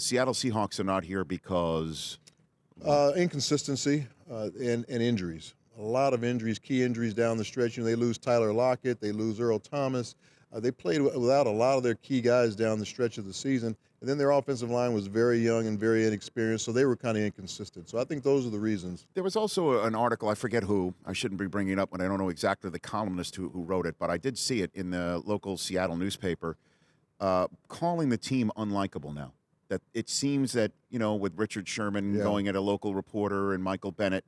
the Seattle Seahawks are not here because Inconsistency and injuries. A lot of injuries, key injuries down the stretch. They lose Tyler Lockett, they lose Earl Thomas. They played without a lot of their key guys down the stretch of the season. And then their offensive line was very young and very inexperienced, so they were kind of inconsistent. So I think those are the reasons. There was also an article, I forget who, I shouldn't be bringing it up when I don't know exactly the columnist who wrote it, but I did see it in the local Seattle newspaper, calling the team unlikable now. That it seems that, with Richard Sherman going at a local reporter and Michael Bennett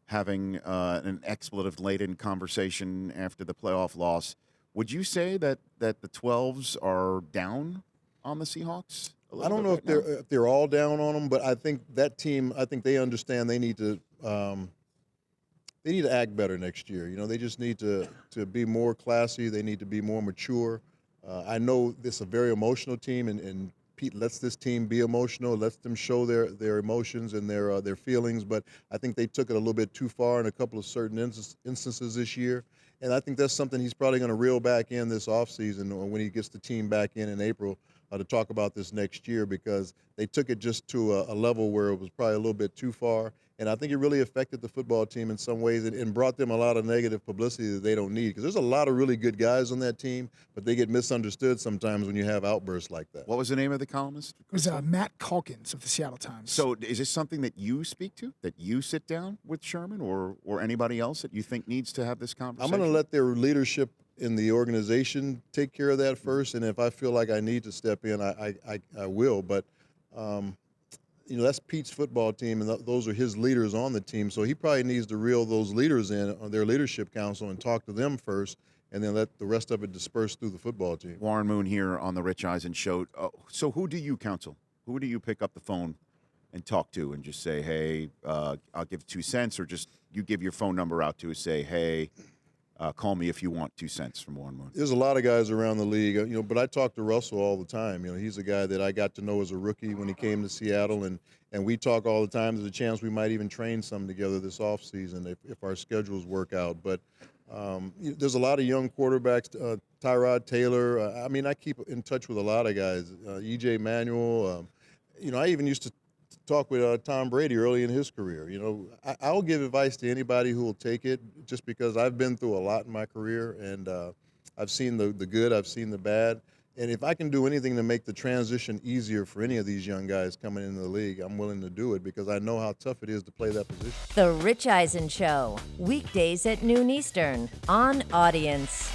having an expletive-laden conversation after the playoff loss, would you say that the 12s are down on the Seahawks? I don't know if they're all down on them, but I think that team, they understand they need to act better next year. They just need to be more classy. They need to be more mature. I know this is a very emotional team, and Pete lets this team be emotional, lets them show their emotions and their feelings, but I think they took it a little bit too far in a couple of certain instances this year. And I think that's something he's probably going to reel back in this offseason when he gets the team back in April to talk about this next year, because they took it just to a level where it was probably a little bit too far. And I think it really affected the football team in some ways and brought them a lot of negative publicity that they don't need, because there's a lot of really good guys on that team, but they get misunderstood sometimes when you have outbursts like that. What was the name of the columnist? It was Matt Calkins of the Seattle Times. So is this something that you speak to, that you sit down with Sherman or anybody else that you think needs to have this conversation? I'm going to let their leadership in the organization take care of that first, and if I feel like I need to step in, I will. But that's Pete's football team, and those are his leaders on the team. So he probably needs to reel those leaders in on their leadership council and talk to them first, and then let the rest of it disperse through the football team. Warren Moon here on the Rich Eisen Show. So who do you counsel? Who do you pick up the phone and talk to and just say, hey, I'll give 2 cents, or just you give your phone number out to say, hey, call me if you want 2 cents from Warren Moon? There's a lot of guys around the league, but I talk to Russell all the time. He's a guy that I got to know as a rookie when he came to Seattle, and we talk all the time. There's a chance we might even train some together this offseason if our schedules work out. But there's a lot of young quarterbacks, Tyrod Taylor. I keep in touch with a lot of guys, E.J. Manuel. I even used to talk with Tom Brady early in his career. I'll give advice to anybody who will take it, just because I've been through a lot in my career, and I've seen the good, I've seen the bad. And if I can do anything to make the transition easier for any of these young guys coming into the league, I'm willing to do it, because I know how tough it is to play that position. The Rich Eisen Show, weekdays at noon Eastern on Audience.